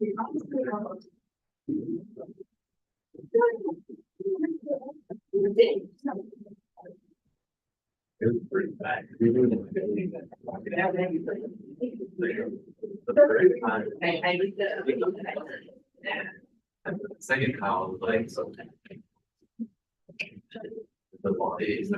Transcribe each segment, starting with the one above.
It was pretty bad. Second how like so the body is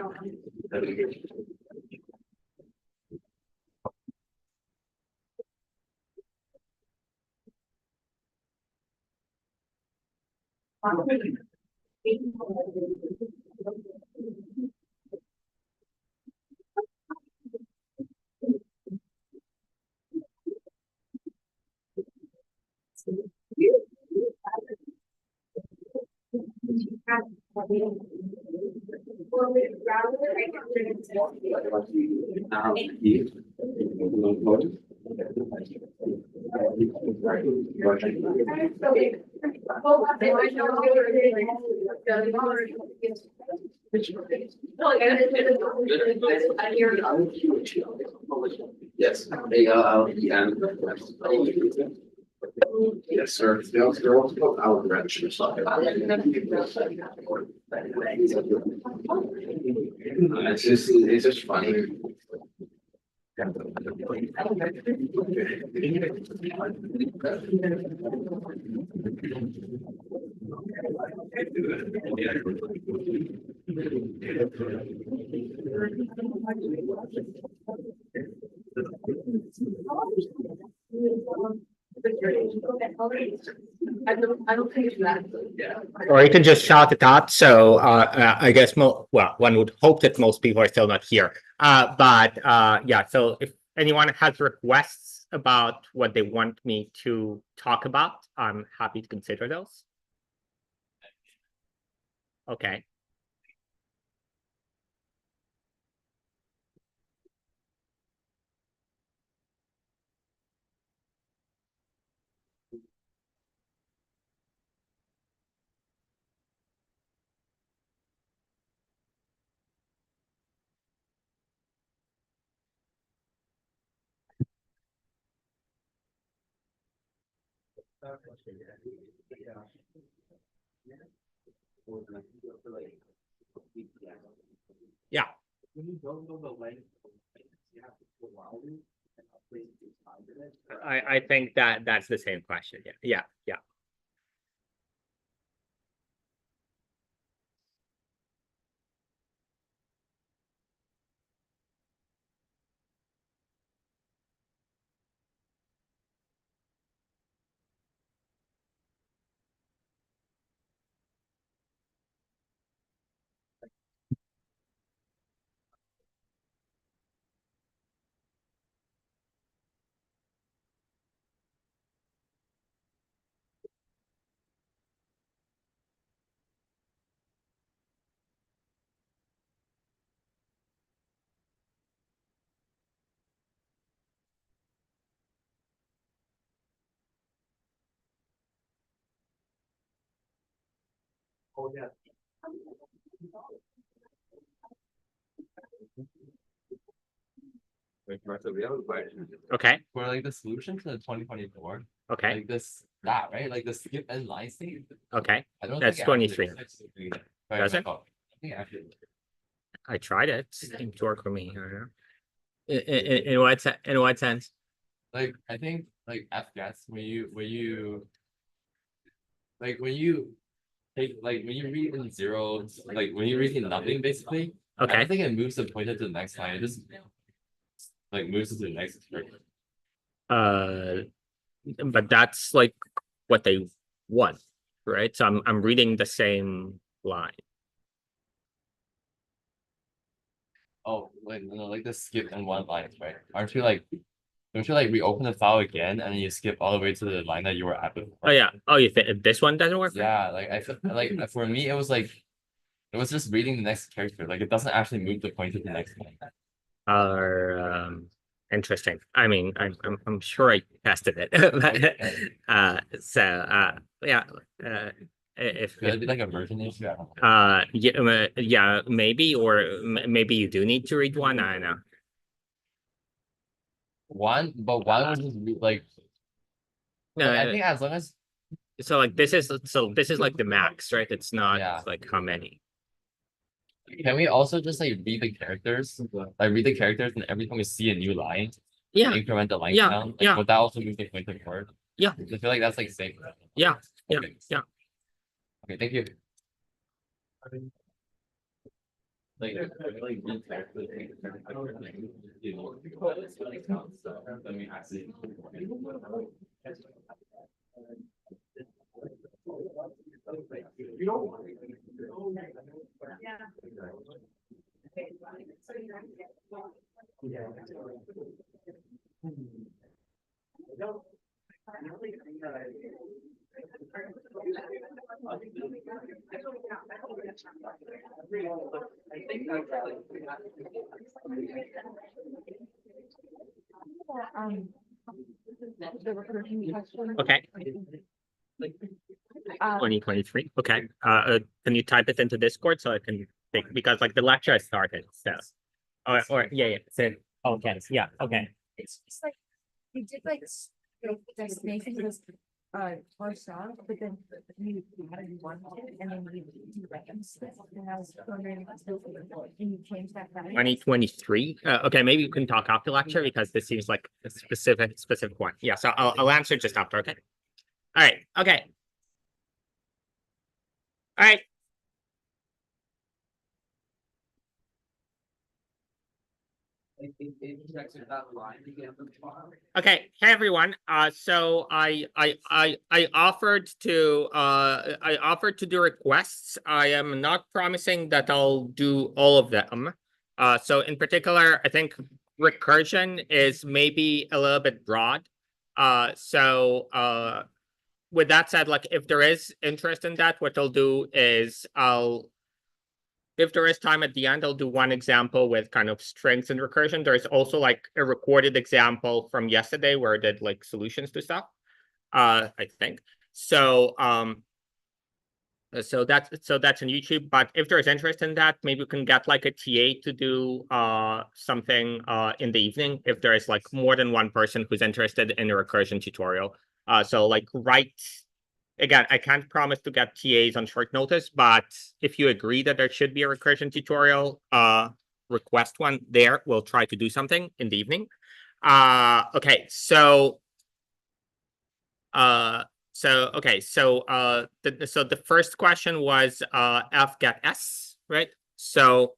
yes, yes, sir. They're also out direction. It's just funny. I don't think that. Yeah. Or you can just shout it out. So I guess well, one would hope that most people are still not here. But yeah, so if anyone has requests about what they want me to talk about, I'm happy to consider those. Okay. Yeah. I think that's the same question. Yeah. Oh, yeah. Wait, Martha, we have a question. Okay. For like the solution to the 2024, Okay. like that right, like the skip and line state. Okay. I don't That's think 23. Does it? I think actually. I tried it. It seemed to work for me. I don't know. In what sense? Like I think like F-gas when you like when you take like when you read in zero, like when you read in nothing basically. I Okay. don't think it moves the pointer to the next line. It just like moves it to the next character. But that's like what they want, right? So I'm reading the same line. Oh, like no, like the skip and one lines, right? Aren't you like? Don't you like reopen the file again and then you skip all the way to the line that you were at before? Oh yeah. Oh, you think this one doesn't work? Yeah, like I feel like for me it was like it was just reading the next character. Like it doesn't actually move the pointer to the next line. Interesting. I mean, I'm sure I tested it. Yeah. If Could it be like a version issue? I don't know. yeah, maybe, or maybe you do need to read one. I don't know. One was just like No, But I think as long as so like this is like the max, right? It's not Yeah. like how many. can we also just like read the characters? Like read the characters and every time we see a new line, Yeah, increment the line yeah, count. Like, yeah. would that also move the pointer forward? Yeah. I feel like that's like safe. Yeah, yeah, Okay. yeah. Okay, thank you. Like, read characters. Let me actually. The recursion question. Okay. 2023. Okay. Can you type it into Discord so I can think, because like the lecture has started, so. Or yeah. So okay, yeah, okay. It's just like, we did like, destination was, first off, but then you added one, and then you do ranks. And I was wondering, can you change that? value? 2023. Okay, maybe you can talk after lecture because this seems like a specific one. Yeah, so I'll answer just after, okay? All right, okay. All right. Okay, hey everyone. So I offered to do requests. I am not promising that I'll do all of them. So in particular, I think recursion is maybe a little bit broad. So with that said, like if there is interest in that, what I'll do is if there is time at the end, I'll do one example with kind of strings and recursion. There's also like a recorded example from yesterday where I did like solutions to stuff. I think. So so that's on YouTube. But if there's interest in that, maybe we can get like a TA to do something in the evening if there is like more than one person who's interested in a recursion tutorial. So like again, I can't promise to get TAs on short notice, but if you agree that there should be a recursion tutorial, request one there. We'll try to do something in the evening. Okay, so the first question was F get S, right? So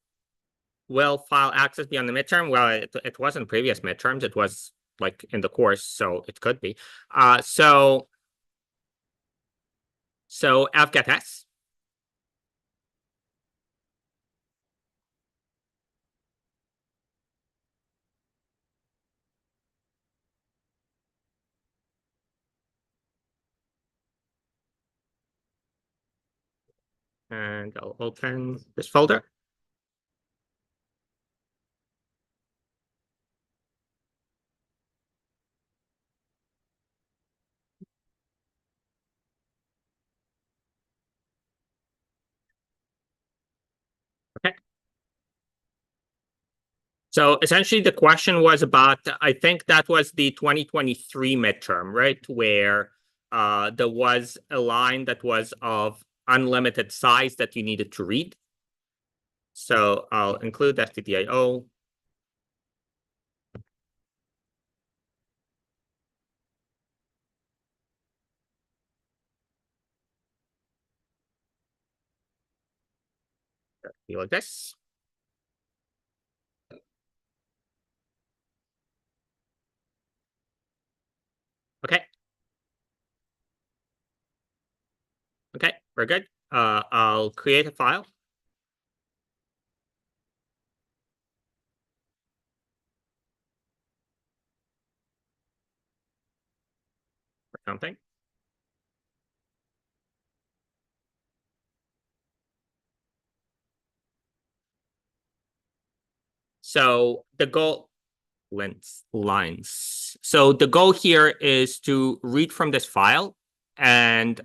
will file access be on the midterm? Well, it wasn't previous midterms, it was like in the course, so it could be. So F get S. And I'll open this folder. Okay. So essentially the question was about, I think that was the 2023 midterm, right? Where there was a line that was of unlimited size that you needed to read. So I'll include STDIO. Be like this. Okay. Okay, we're good. I'll create a file. Or something. So the goal lines. So the goal here is to read from this file and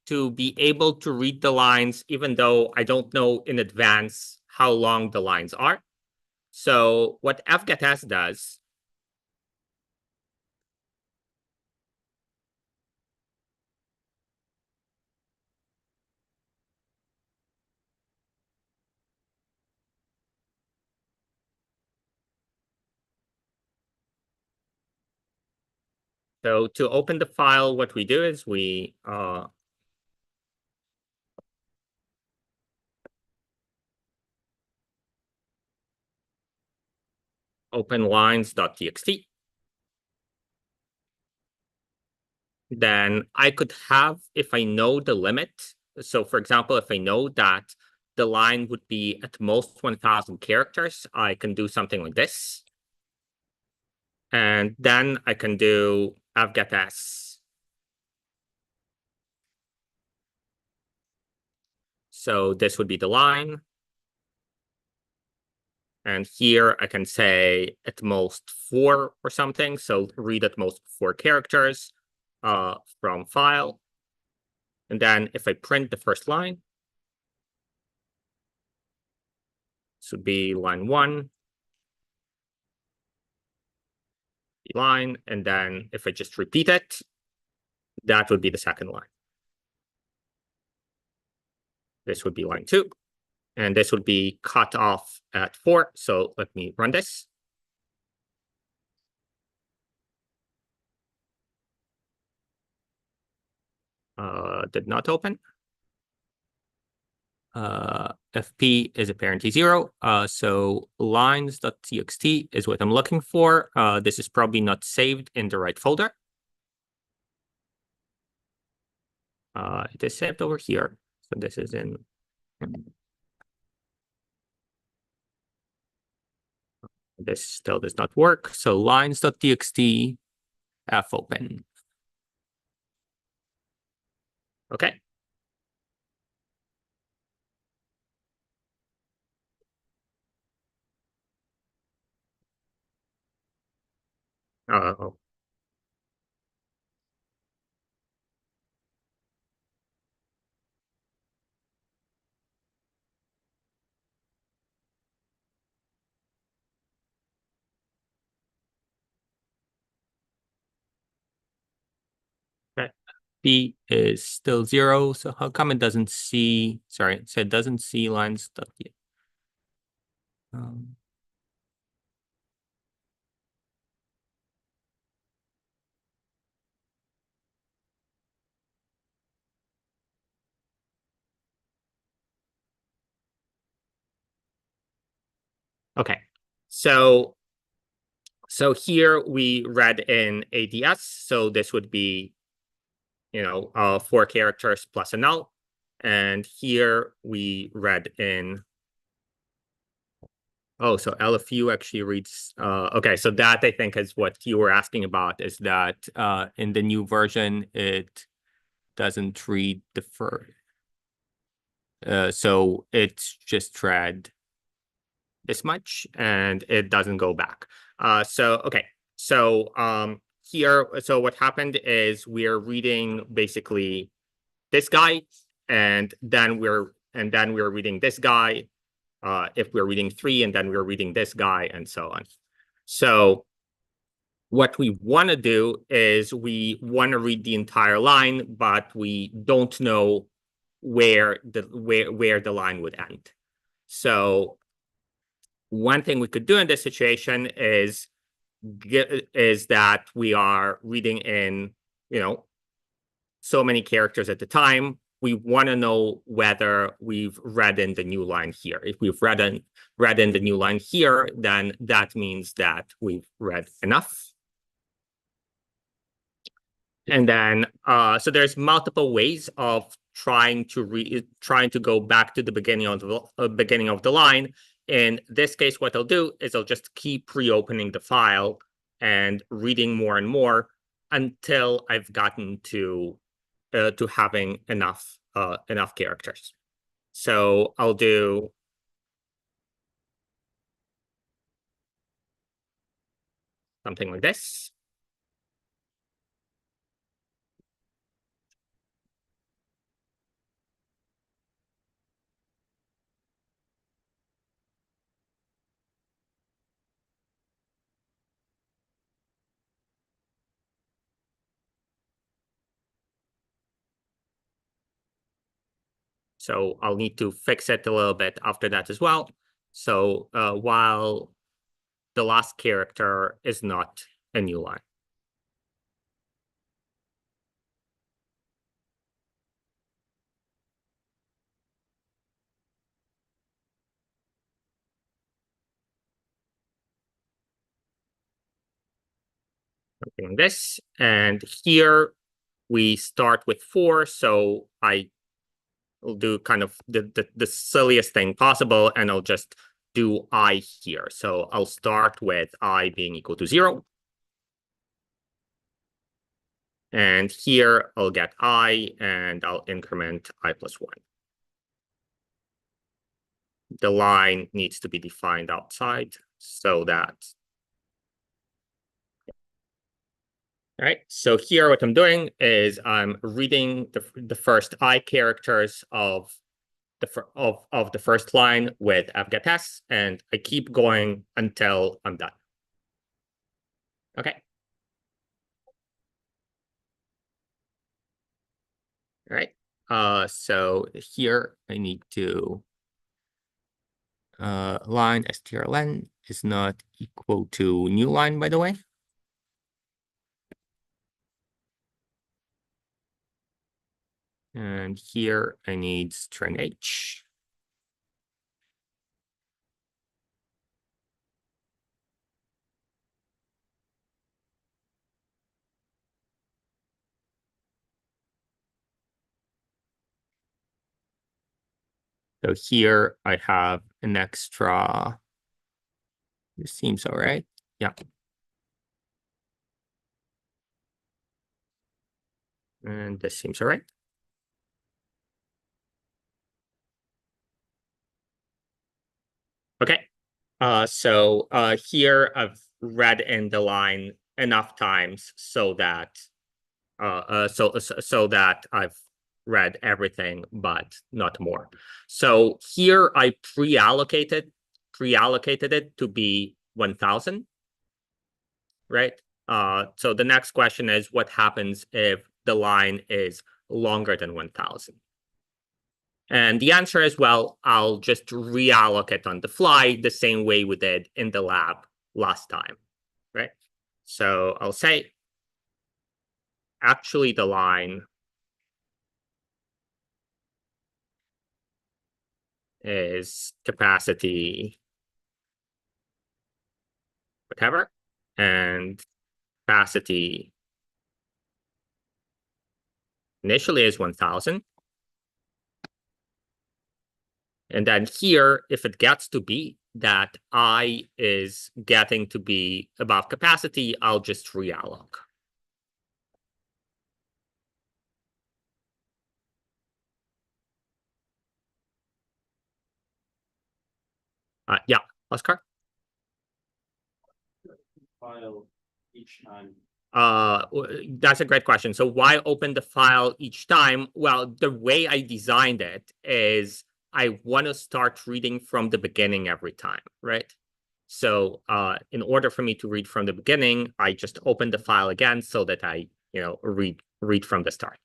to be able to read the lines, even though I don't know in advance how long the lines are. So what fgetS does So to open the file, what we do is we open lines.txt. Then I could have, if I know the limit. So for example, if I know that the line would be at most 1000 characters, I can do something like this. And then I can do fget s. So this would be the line. And here I can say at most 4 or something. So read at most 4 characters from file. And then if I print the first line, this would be line 1. Line, and then if I just repeat it, that would be the second line. This would be line 2, and this would be cut off at 4. So let me run this. Did not open. FP is apparently 0. So lines.txt is what I'm looking for. This is probably not saved in the right folder. It is saved over here. So this is in. This still does not work. So lines.txt fopen. Okay. Oh. Okay. B is still 0. So how come it doesn't see? Sorry, so it doesn't see lines stuff yet. Okay, so here we read in ADS. So this would be, 4 characters plus a null. And here we read in. Oh, so LFU actually reads. Okay, so that I think is what you were asking about, is that in the new version, it doesn't read the first. So it's just read this much and it doesn't go back. Okay. So here, so what happened is we're reading basically this guy, and then we're reading this guy. If we're reading 3, and then we're reading this guy, and so on. So what we want to do is we want to read the entire line, but we don't know where the line would end. So one thing we could do in this situation is that we are reading in, so many characters at the time. We want to know whether we've read in the new line here. If we've read in the new line here, then that means that we've read enough. And then, so there's multiple ways of trying to go back to the beginning of the line. In this case, what I'll do is I'll just keep reopening the file and reading more and more until I've gotten to having enough characters. So I'll do something like this. So I'll need to fix it a little bit after that as well. So while the last character is not a new line. doing this, and here we start with 4, so I will do kind of the silliest thing possible, and I'll just do I here. So I'll start with I being equal to 0. And here I'll get I, and I'll increment I plus 1. The line needs to be defined outside so that. All right, so here what I'm doing is I'm reading the first I characters of the first line with fgetS, and I keep going until I'm done. Okay. All right. So here I need to line strlen is not equal to new line, by the way. And here I need string h. So here I have an extra. This seems all right. Yeah. And this seems all right. Okay. So here I've read in the line enough times so that so that I've read everything, but not more. So here I pre-allocated it to be 1000, right? So the next question is, what happens if the line is longer than 1000? And the answer is, well, I'll just reallocate on the fly the same way we did in the lab last time, right? So I'll say, actually, the line is capacity, whatever, and capacity initially is 1000. And then here, if it gets to be that I is getting to be above capacity, I'll just reallocate. Yeah, Oscar? File each time. That's a great question. So why open the file each time? Well, the way I designed it is I want to start reading from the beginning every time, right? So in order for me to read from the beginning, I just open the file again so that I, read from the start.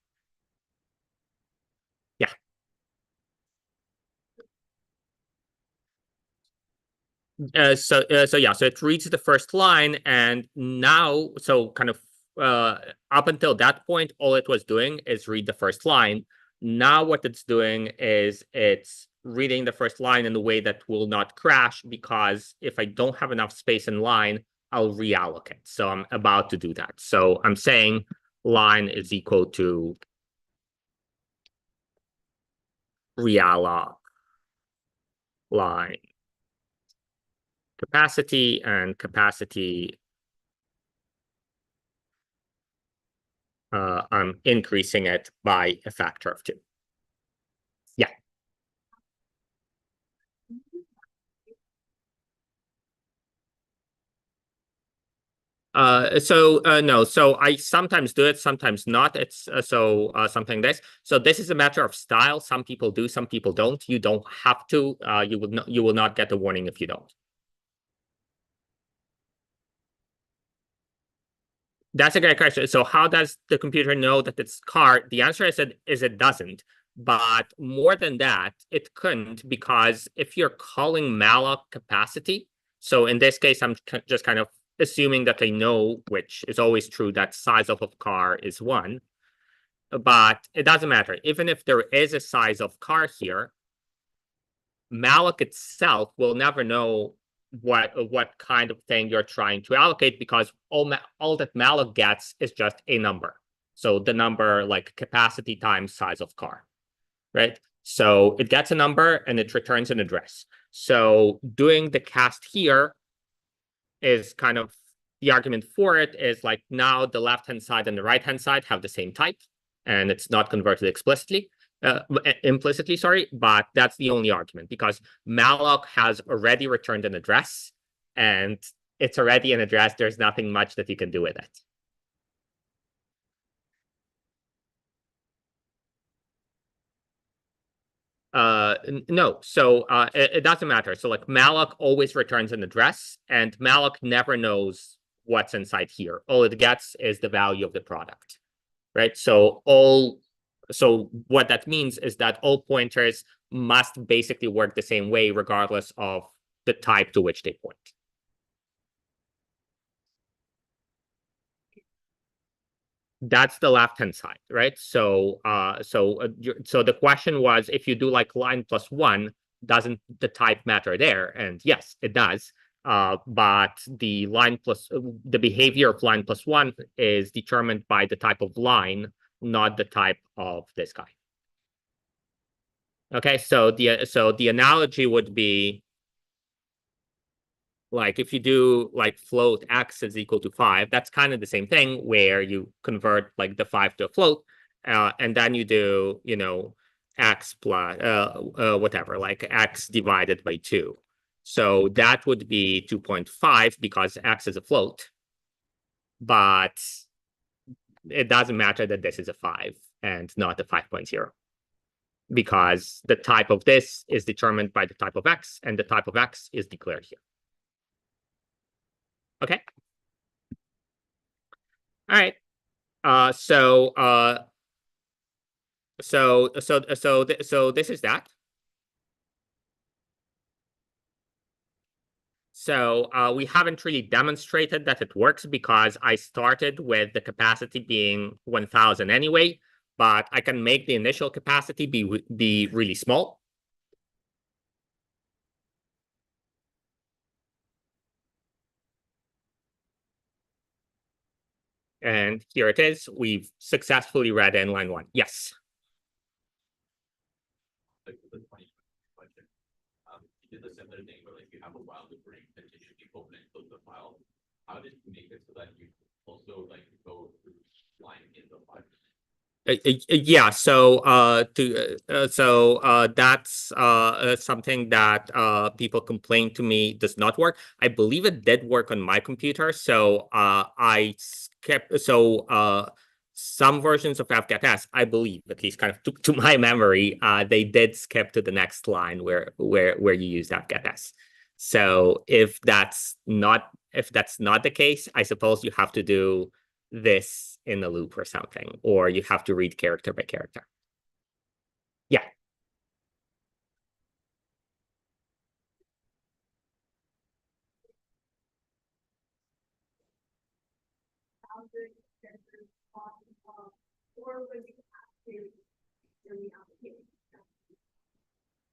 Yeah. So it reads the first line, and now, so kind of up until that point, all it was doing is read the first line. Now what it's doing is it's reading the first line in a way that will not crash, because if I don't have enough space in line, I'll reallocate. So I'm about to do that. So I'm saying line is equal to reallocate line capacity, and capacity I'm increasing it by a factor of 2. Yeah. No, so I sometimes do it, sometimes not. It's something this. So this is a matter of style. Some people do, some people don't. You don't have to. You will not get a warning if you don't. That's a great question. So how does the computer know that it's car? The answer is it doesn't. But more than that, it couldn't, because if you're calling malloc capacity, so in this case, I'm just kind of assuming that I know, which is always true, that size of a car is 1. But it doesn't matter. Even if there is a size of car here, malloc itself will never know what kind of thing you're trying to allocate, because all that malloc gets is just a number. So the number, like capacity times size of car, right? So it gets a number and it returns an address. So doing the cast here is kind of the argument for it is like now the left-hand side and the right-hand side have the same type, and it's not converted implicitly, sorry, but that's the only argument, because malloc has already returned an address, and it's already an address. There's nothing much that you can do with it. No, so it doesn't matter. So like malloc always returns an address, and malloc never knows what's inside here. All it gets is the value of the product, right? So what that means is that all pointers must basically work the same way regardless of the type to which they point. That's the left-hand side, right? So the question was, if you do like line plus one, doesn't the type matter there? And yes, it does. But the behavior of line plus one is determined by the type of line, not the type of this guy. Okay, so the analogy would be like if you do like float x is equal to 5, that's kind of the same thing where you convert like the 5 to a float, and then you do, x plus whatever, like x divided by 2. So that would be 2.5 because x is a float, but it doesn't matter that this is a 5 and not a 5.0. Because the type of this is determined by the type of x, and the type of x is declared here. Okay. All right. So this is that. So we haven't really demonstrated that it works because I started with the capacity being 1000 anyway, but I can make the initial capacity be really small. And here it is. We've successfully read in line 1. Yes. Like the 20 question, you did the similar thing where like you have a while loop where you continuously open and close the file. How did you make it so that you also like go through line in the file? Yeah, so that's something that people complain to me does not work. I believe it did work on my computer, so I skipped. So some versions of FGTS, I believe, at least kind of to my memory, they did skip to the next line where you use FGTS. So if that's not the case, I suppose you have to do this in a loop or something, or you have to read character by character. Yeah.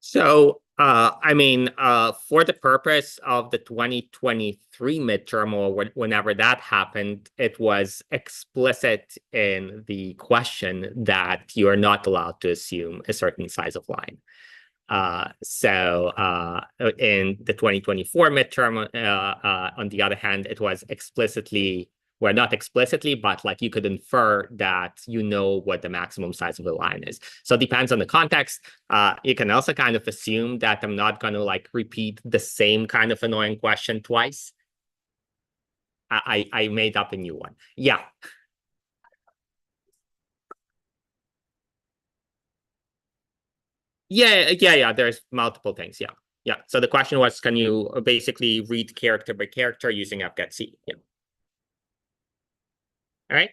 So, I mean, for the purpose of the 2023 midterm or whenever that happened, it was explicit in the question that you are not allowed to assume a certain size of line. So in the 2024 midterm, on the other hand, it was explicitly, well, not explicitly, but like you could infer that you know what the maximum size of the line is. So it depends on the context. You can also kind of assume that I'm not going to like repeat the same kind of annoying question twice. I made up a new one. Yeah. Yeah. There's multiple things. Yeah. So the question was, can you basically read character by character using fgetc? Yeah. All right.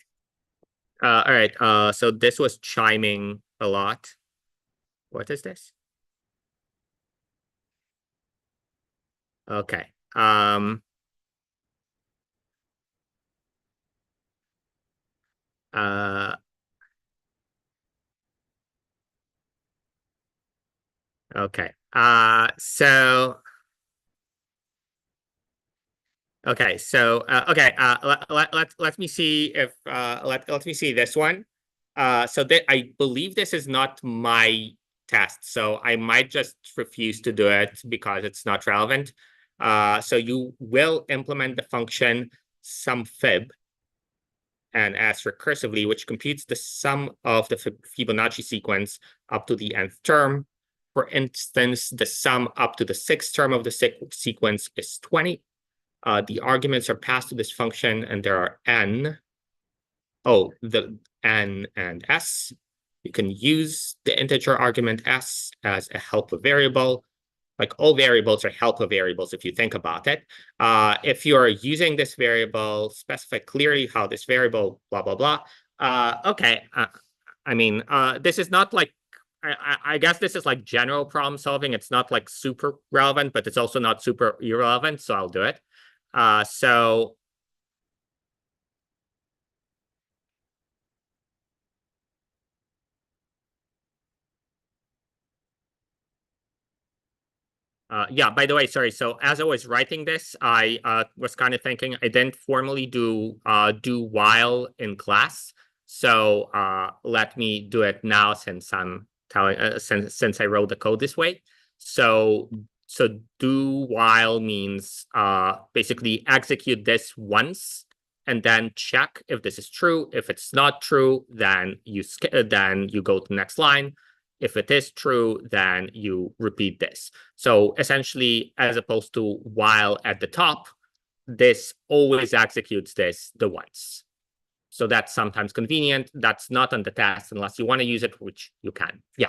All right. So this was chiming a lot. What is this? Okay. Okay. So Okay, so let me see if let me see this one. So that I believe this is not my test, so I might just refuse to do it because it's not relevant. So you will implement the function sum fib and as recursively, which computes the sum of the Fibonacci sequence up to the nth term. For instance, the sum up to the sixth term of the sequence is 20. The arguments are passed to this function, and there are n. Oh, the n and s. You can use the integer argument s as a helper variable. Like all variables are helper variables if you think about it. If you're using this variable, specify clearly how this variable, blah, blah, blah. Okay, I mean, this is not like, I guess this is like general problem solving. It's not like super relevant, but it's also not super irrelevant, so I'll do it. So yeah, by the way, sorry. So as I was writing this, I was kind of thinking I didn't formally do while in class. So let me do it now since I'm telling since I wrote the code this way. So do while means basically execute this once and then check if this is true. If it's not true, then you go to the next line. If it is true, then you repeat this. So essentially, as opposed to while at the top, this always executes this the once. So that's sometimes convenient. That's not on the test unless you want to use it, which you can. Yeah.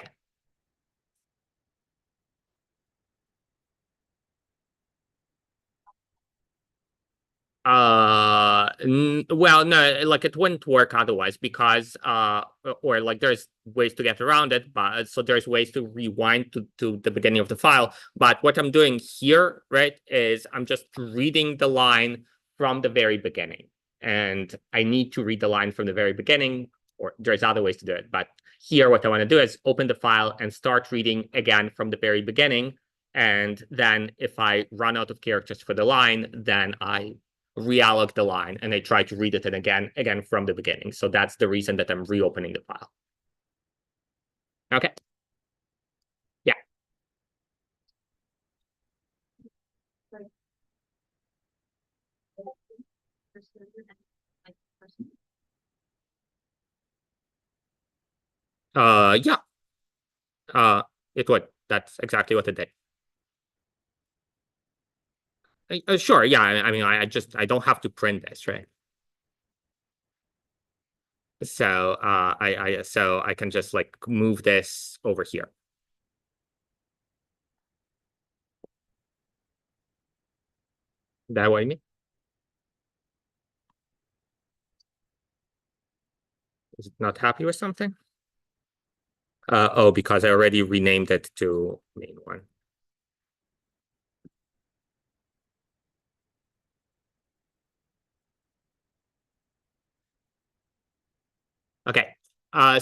Well, no, like it wouldn't work otherwise because or like there's ways to get around it, but so there's ways to rewind to the beginning of the file. But what I'm doing here, right, is I'm just reading the line from the very beginning. And I need to read the line from the very beginning, or there's other ways to do it. But here, what I want to do is open the file and start reading again from the very beginning. And then if I run out of characters for the line, then I reallocate the line and I try to read it again from the beginning. So that's the reason that I'm reopening the file. Okay. Yeah. Yeah. It would. That's exactly what it did. Sure. Yeah. I mean, I don't have to print this, right? So so I can just like move this over here. That what you mean? Is it not happy with something? Oh, because I already renamed it to main one. Okay. Yeah,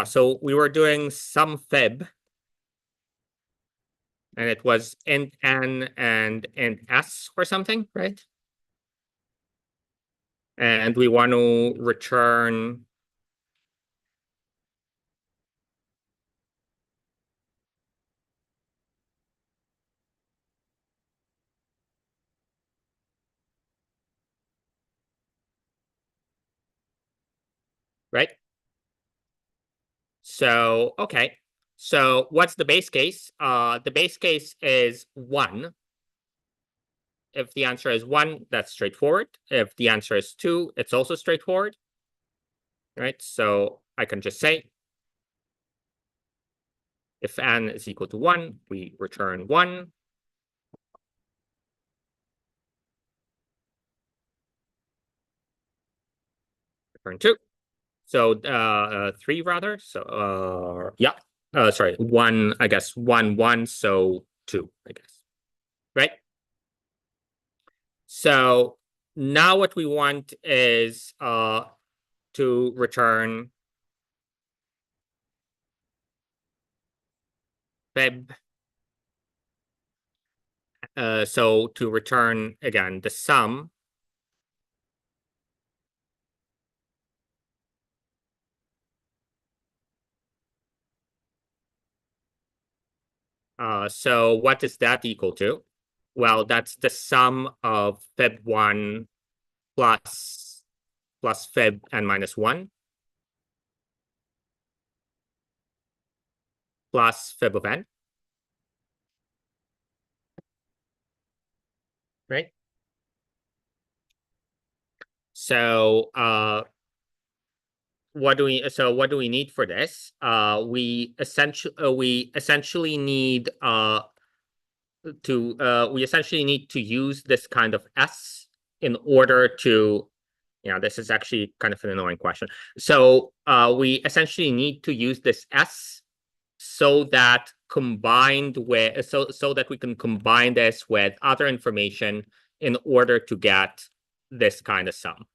so we were doing sum fib. And it was int n and int s or something, right? And we want to return right? So, okay. So what's the base case? The base case is 1. If the answer is 1, that's straightforward. If the answer is 2, it's also straightforward. Right? So I can just say if n is equal to 1, we return 1. Return 2. So 3 rather. So yeah. Sorry, 1, I guess 1, 1, so 2, I guess. Right? So now what we want is to return Feb So to return again the sum. So what is that equal to? Well, that's the sum of Feb1 plus Feb n minus 1 plus Feb of n. Right? So what do we need for this? We essentially need to use this kind of S in order to, this is actually kind of an annoying question. So we essentially need to use this S so that combined with so that we can combine this with other information in order to get this kind of sum.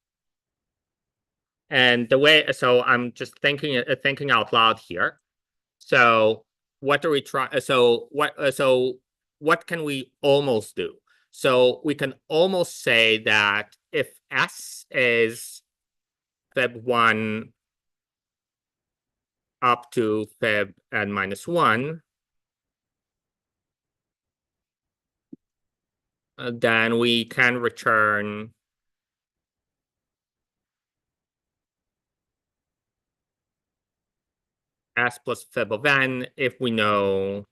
And so I'm just thinking out loud here. So what are we trying? So what can we almost do? So we can almost say that if S is Feb1 up to Feb n minus 1, then we can return S plus Feb of n if we know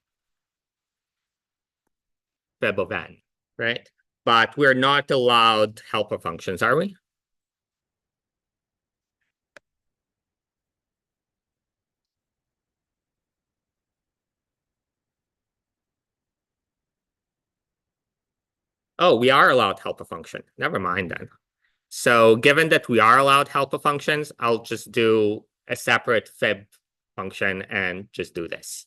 Feb of n, right? But we're not allowed helper functions, are we? Oh, we are allowed helper function. Never mind then. So given that we are allowed helper functions, I'll just do a separate Feb function and just do this.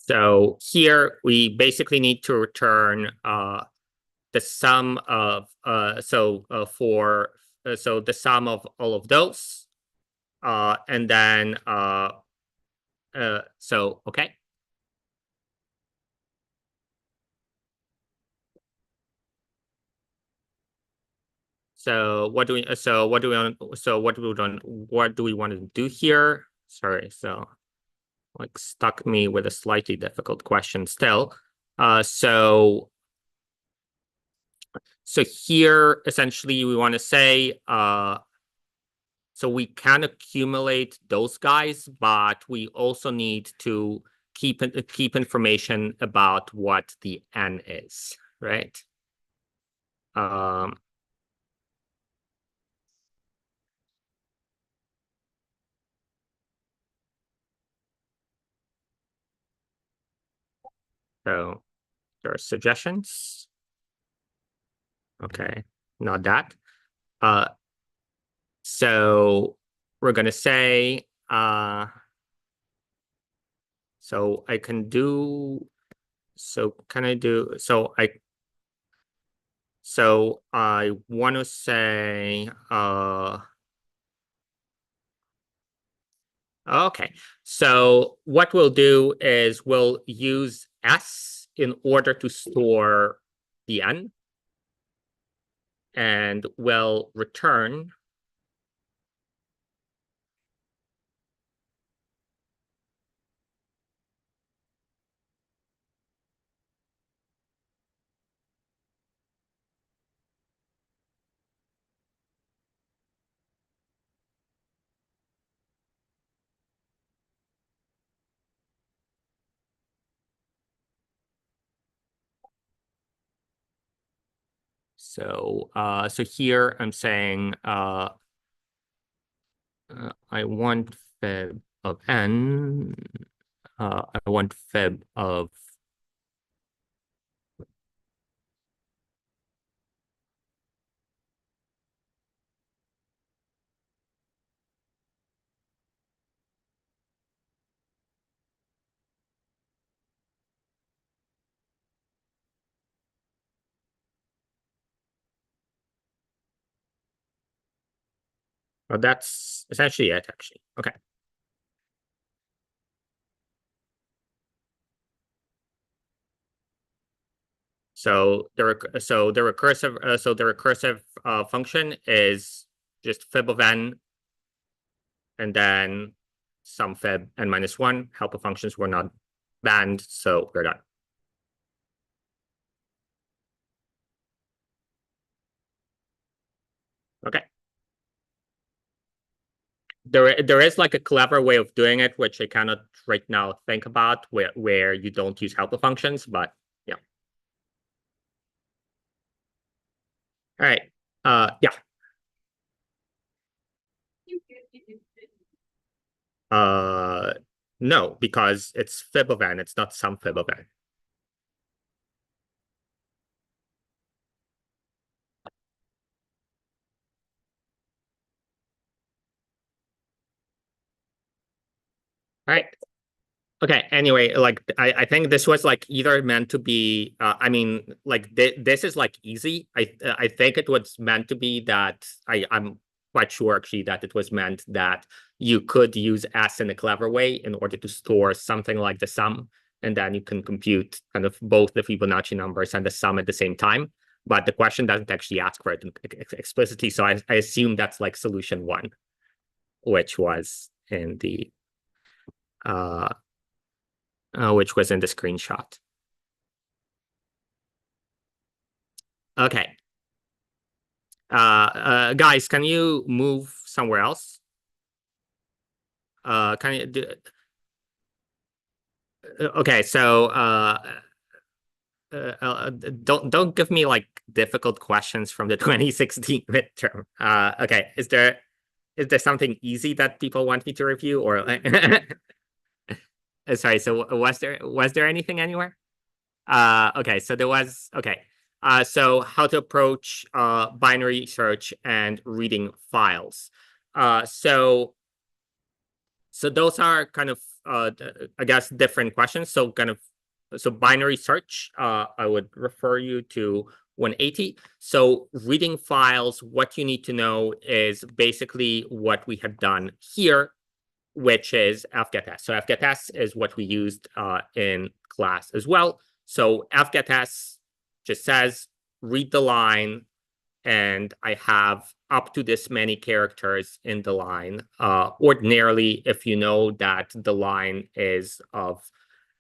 So here we basically need to return the sum of so the sum of all of those, and then so okay. So what do we want to do here? Sorry, so like stuck me with a slightly difficult question still. So here essentially we want to say so we can accumulate those guys, but we also need to keep information about what the n is, right? So there are suggestions. Okay, not that. So we're gonna say so I can do so can I do so I want to say okay, so what we'll do is we'll use S in order to store the n, and we'll return so here I'm saying I want Feb of n. I want Feb of Well, that's essentially it, actually. Okay. So the recursive function is just fib of n, and then some fib n minus one. Helper functions were not banned, so we're done. Okay. There is like a clever way of doing it, which I cannot right now think about, where you don't use helper functions, but yeah. All right. Yeah. No, because it's fib of n, it's not some fib of n. All right. Okay, anyway, like I think this was like either meant to be I mean, like this is like easy. I think it was meant to be that I'm quite sure actually that it was meant that you could use S in a clever way in order to store something like the sum, and then you can compute kind of both the Fibonacci numbers and the sum at the same time. But the question doesn't actually ask for it explicitly, so I assume that's like solution one, which was in the which was in the screenshot. Okay. Guys, can you move somewhere else? Can you do? Okay, so don't give me like difficult questions from the 2016 midterm. Okay, is there something easy that people want me to review, or sorry? So was there anything anywhere? Okay, so there was, okay. So how to approach binary search and reading files. So those are kind of I guess different questions. So binary search, I would refer you to 180. So reading files, what you need to know is basically what we have done here, which is fgetS. So fgetS is what we used in class as well. So fgetS just says, read the line, and I have up to this many characters in the line. Ordinarily, if you know that the line is of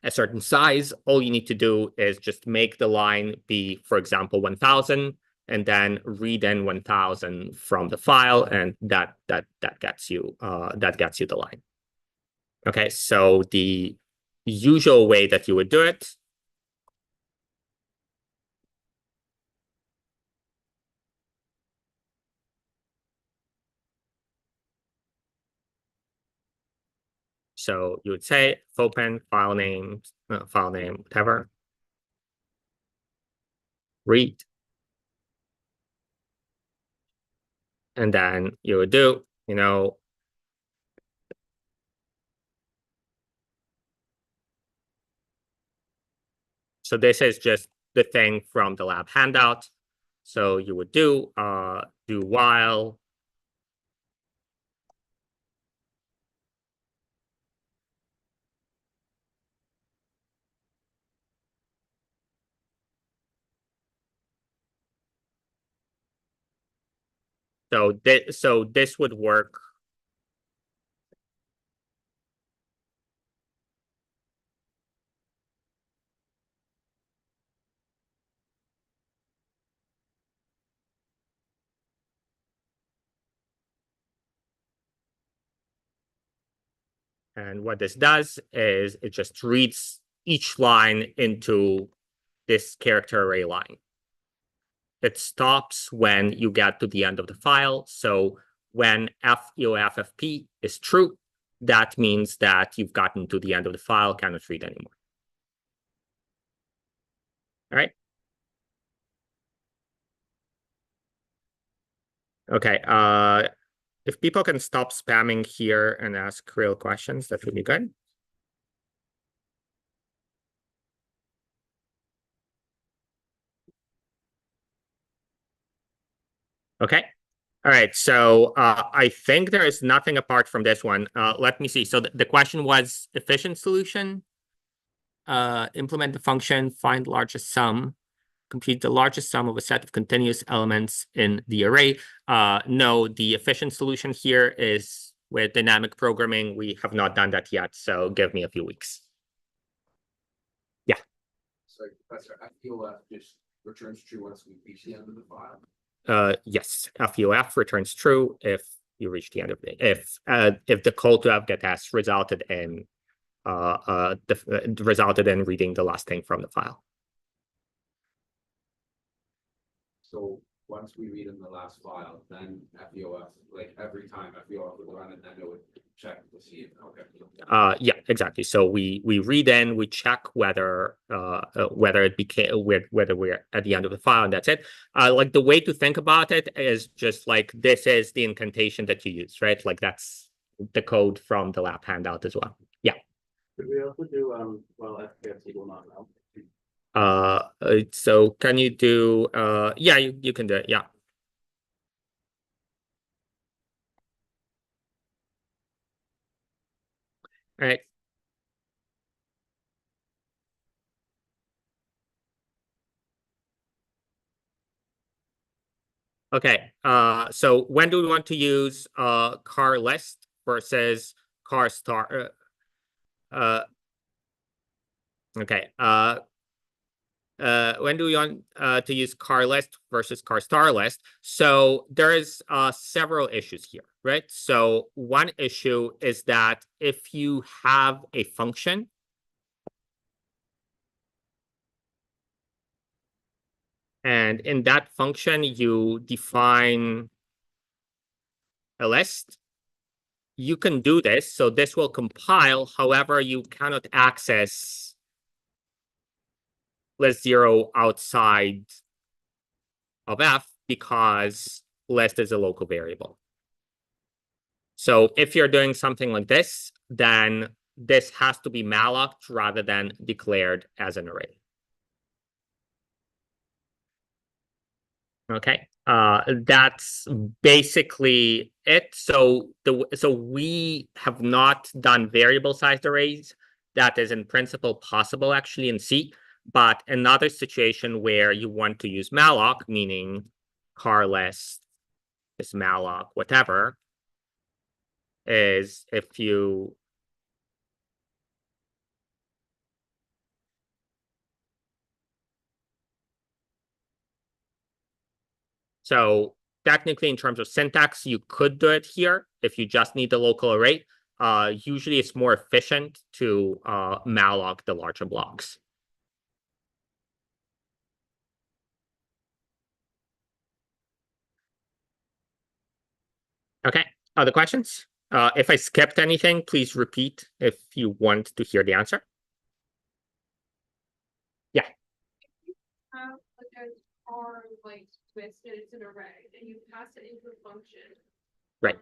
a certain size, all you need to do is just make the line be, for example, 1000, and then read in 1000 from the file, and that gets you the line. Okay, so the usual way that you would do it so you would say open file name, whatever, read, and then you would do, so this is just the thing from the lab handout. So you would do while so this would work. And what this does is it just reads each line into this character array line. It stops when you get to the end of the file. So when FEOFFP is true, that means that you've gotten to the end of the file, cannot read anymore. All right. Okay. If people can stop spamming here and ask real questions, that would be good. Okay. All right, so I think there is nothing apart from this one. Let me see. So the question was efficient solution. Implement the function, find largest sum, compute the largest sum of a set of continuous elements in the array. No, the efficient solution here is with dynamic programming. We have not done that yet, so give me a few weeks. So Professor, FEOF just returns true once we reach the end of the file. Yes, FUF returns true if you reach the end of it. If the call to get test resulted in reading the last thing from the file. So once we read in the last file, then FEOF, like every time FEOF would run it, then it would check to see it. Okay. Yeah, exactly. So we read in, we check whether it became whether we're at the end of the file, and that's it. Like the way to think about it is just like this is the incantation that you use, right? Like that's the code from the lab handout as well. Yeah. Could we also do well FPF equal not null? So can you do yeah, you can do it, yeah. All right. Okay, so when do we want to use car list versus car star? Okay, when do we want to use car list versus car star list? So there is several issues here, right? So one issue is that if you have a function and in that function you define a list, you can do this. So this will compile. However, you cannot access list 0 outside of f because list is a local variable. So if you're doing something like this, then this has to be malloced rather than declared as an array. Okay, that's basically it. So we have not done variable sized arrays. That is in principle possible actually in C, but another situation where you want to use malloc, meaning car list is malloc, whatever, is if you so technically in terms of syntax, you could do it here if you just need the local array. Usually it's more efficient to malloc the larger blocks. Okay, other questions? If I skipped anything, please repeat if you want to hear the answer. Yeah. Like a car like twist and it's an array and you pass it into a function. Right.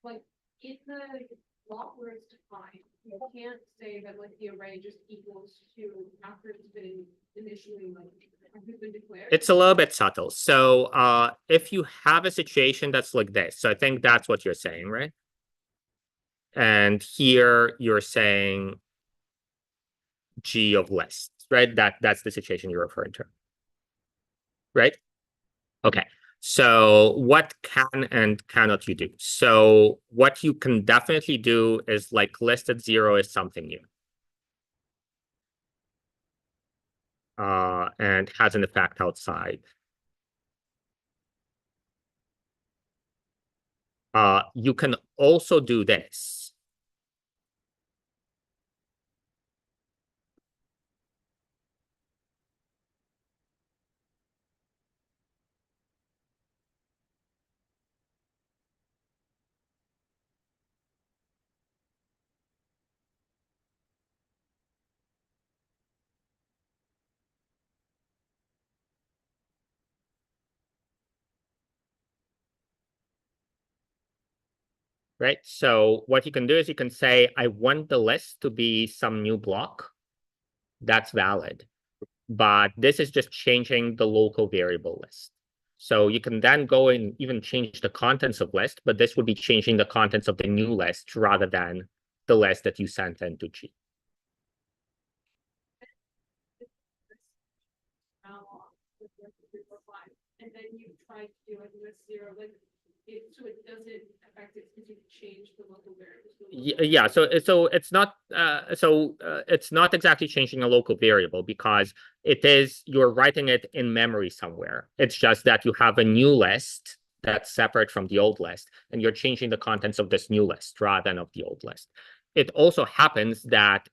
Like in the block where it's defined, you can't say that like the array just equals to after it's been initially like has been declared. It's a little bit subtle. So if you have a situation that's like this, so I think that's what you're saying, right? And here you're saying G of lists, right? That's the situation you're referring to. Right? Okay. So what can and cannot you do? So what you can definitely do is like listed 0 is something new. And has an effect outside. You can also do this. Right? So what you can do is you can say, I want the list to be some new block. That's valid. But this is just changing the local variable list. So you can then go and even change the contents of list, but this would be changing the contents of the new list rather than the list that you sent into G. And then you try to do like list zero, like it, so it doesn't affect it because you change the local variables. Yeah, so it's not exactly changing a local variable because you're writing it in memory somewhere. It's just that you have a new list that's separate from the old list, and you're changing the contents of this new list rather than of the old list. It also happens that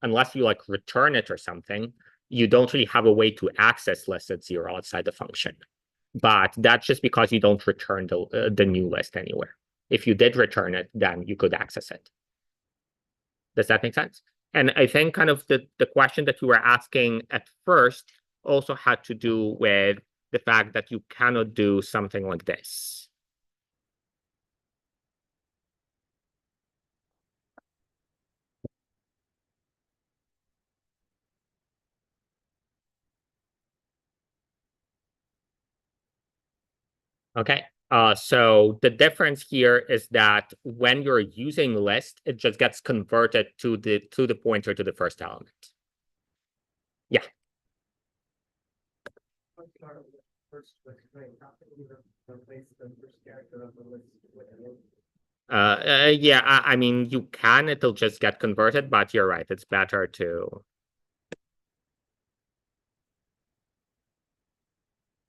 unless you like return it or something, you don't really have a way to access list at zero outside the function. But that's just because you don't return the new list anywhere. If you did return it, then you could access it. Does that make sense? And I think kind of the question that you were asking at first also had to do with the fact that you cannot do something like this. Okay. So the difference here is that when you're using list, it just gets converted to the pointer to the first element. Yeah. Yeah, I mean, you can, it'll just get converted, but you're right, it's better to.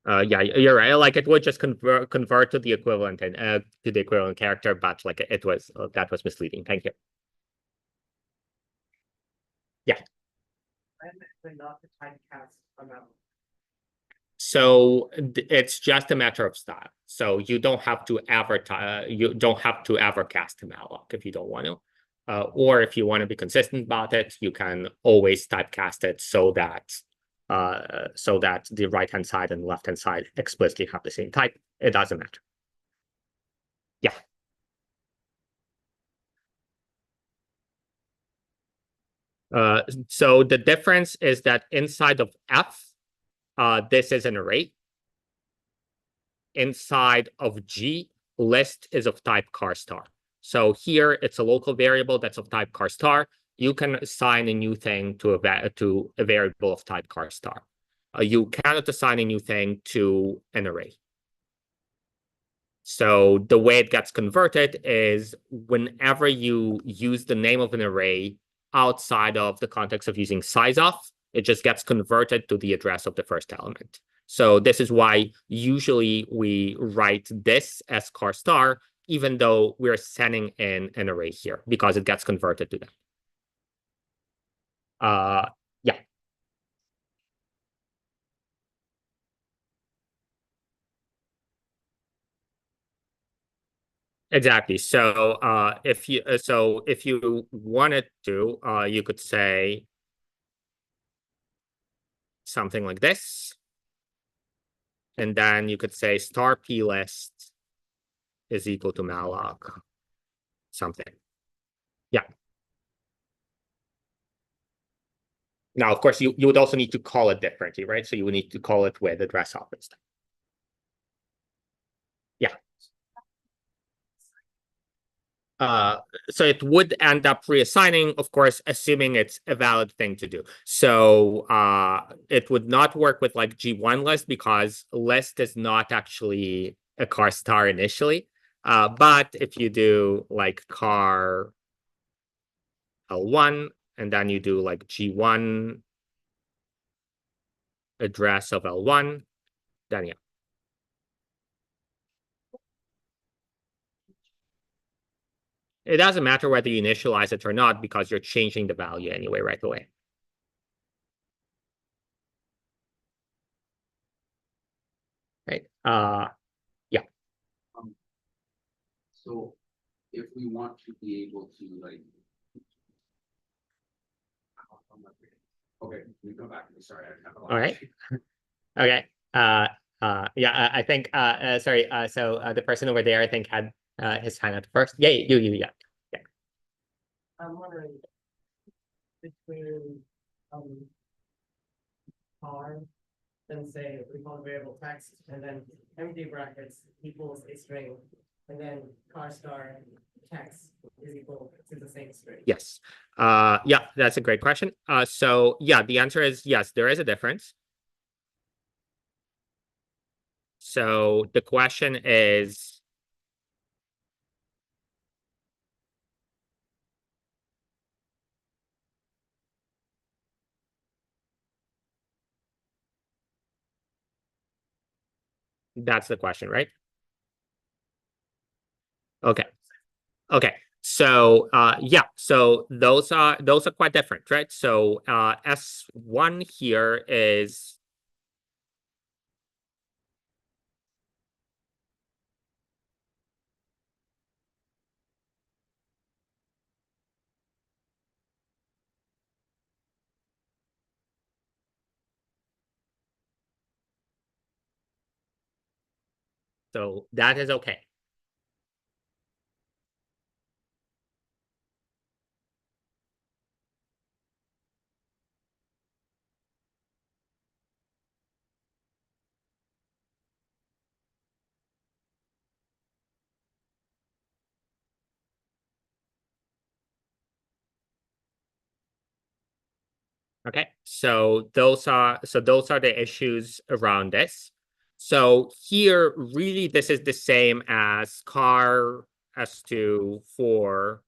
Yeah, you're right. Like it would just convert to the equivalent and to the equivalent character, but like it was that was misleading. Thank you. Yeah. So it's just a matter of style. So you don't have to advertise. You don't have to ever cast a malloc if you don't want to, or if you want to be consistent about it, you can always typecast it so that the right-hand side and left-hand side explicitly have the same type. It doesn't matter. Yeah. So the difference is that inside of F, this is an array. Inside of G, list is of type char star. So here it's a local variable that's of type char star. You can assign a new thing to a variable of type char star. You cannot assign a new thing to an array. So the way it gets converted is whenever you use the name of an array outside of the context of using size of, it just gets converted to the address of the first element. So this is why usually we write this as char star, even though we're sending in an array here, because it gets converted to that. Yeah. Exactly. So if you wanted to, you could say something like this. And then you could say star p list is equal to malloc something. Yeah. Now, of course, you would also need to call it differently, right? So you would need to call it with address op instead. Yeah. So it would end up reassigning, of course, assuming it's a valid thing to do. So it would not work with like G1 list because list is not actually a char star initially. But if you do like char L1 and then you do like G1 address of L1, then yeah. It doesn't matter whether you initialize it or not because you're changing the value anyway right away. Right. Yeah. So if we want to be able to like. Okay, we come back. Sorry, I have a lot. All right. Okay. Yeah, I think sorry, so the person over there I think had his hand up first. Yeah, you, yeah. I'm wondering between R then say we call variable text, and then empty brackets equals a string, and then car star text is equal to the same string. Yes. Yeah, that's a great question. So yeah, the answer is yes, there is a difference. So the question is, that's the question, right? Okay. Okay. So yeah, so those are quite different, right? So S1 here is so that is okay. Okay, so those are the issues around this. So here, really, this is the same as car S2 for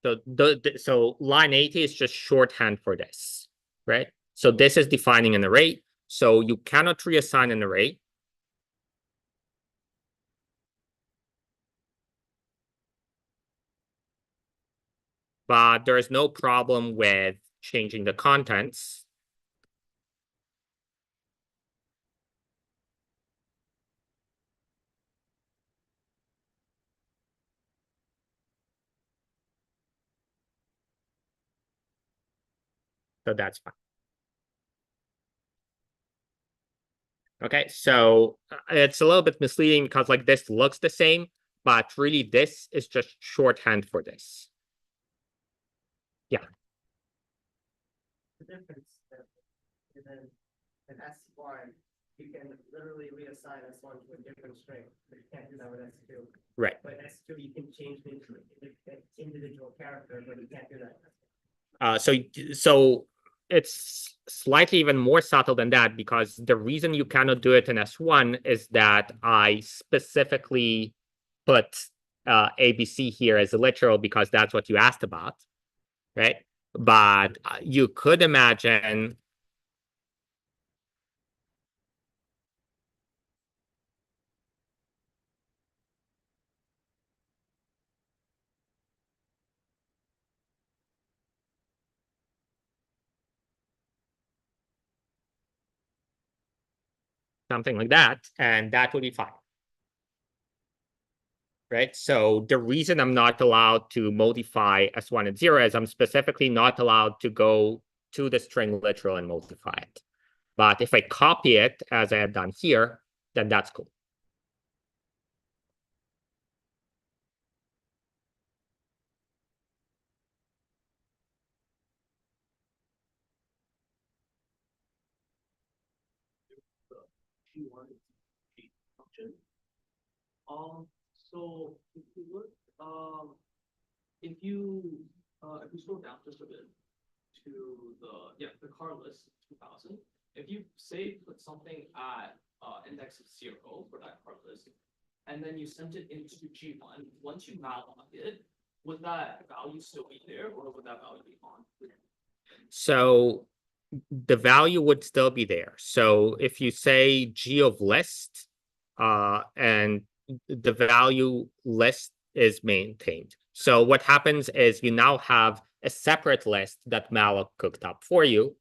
so line 80 is just shorthand for this, right? So this is defining an array. So you cannot reassign an array. But there is no problem with changing the contents. So that's fine. Okay, so it's a little bit misleading because like this looks the same, but really this is just shorthand for this. Yeah. The difference is then in S1, you can literally reassign S1 to a different string, but you can't do that with S2. Right. But S2, you can change the individual character, but you can't do that. So it's slightly even more subtle than that because the reason you cannot do it in S1 is that I specifically put ABC here as a literal because that's what you asked about, right? But you could imagine something like that, and that would be fine. Right? So the reason I'm not allowed to modify S1 and 0 is I'm specifically not allowed to go to the string literal and modify it. But if I copy it, as I have done here, then that's cool. Function. So if you look, if you scroll down just a bit to the car list 2000, if you say put something at index of 0 for that car list, and then you sent it into G1, once you malloc it, would that value still be there, or would that value be on? So the value would still be there. So if you say G of list, and the value list is maintained. So what happens is you now have a separate list that malloc cooked up for you,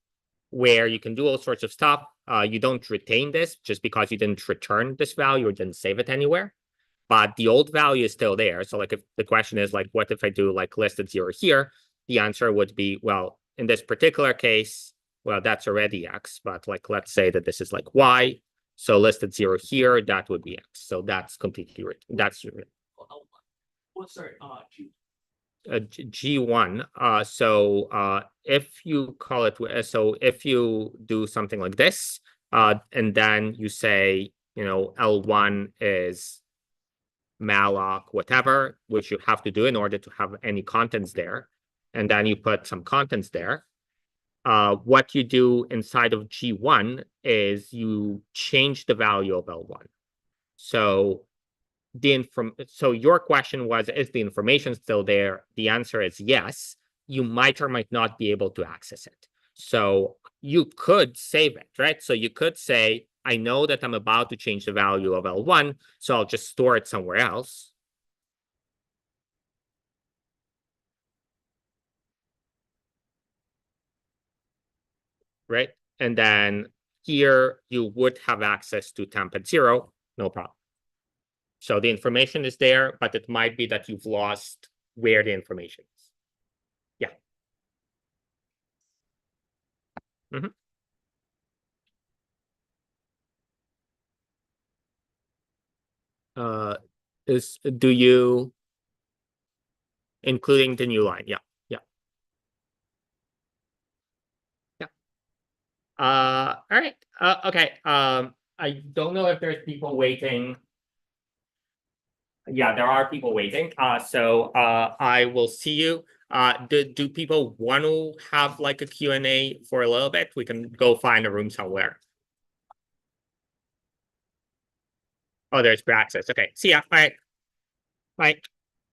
where you can do all sorts of stuff. You don't retain this just because you didn't return this value or didn't save it anywhere. But the old value is still there. So like if the question is like, what if I do like listed 0 here? The answer would be, well, in this particular case, well, that's already X, but like, let's say that this is like Y. So listed 0 here, that would be X. So that's completely right. That's Oh, sorry, G1. So if you call it, so if you do something like this, and then you say, you know, L1 is malloc, whatever, which you have to do in order to have any contents there. And then you put some contents there. What you do inside of G1 is you change the value of L1. So so your question was, is the information still there? The answer is yes. You might or might not be able to access it. So you could save it, right? So you could say, I know that I'm about to change the value of L1, so I'll just store it somewhere else. Right? And then here you would have access to temp at 0, no problem. So the information is there, but it might be that you've lost where the information is. Yeah. Do you, including the new line? Yeah. All right. Okay. I don't know if there's people waiting. Yeah, there are people waiting. So I will see you. Do people want to have like a Q&A for a little bit? We can go find a room somewhere. Oh, there's access. Okay. See ya. All right. Bye.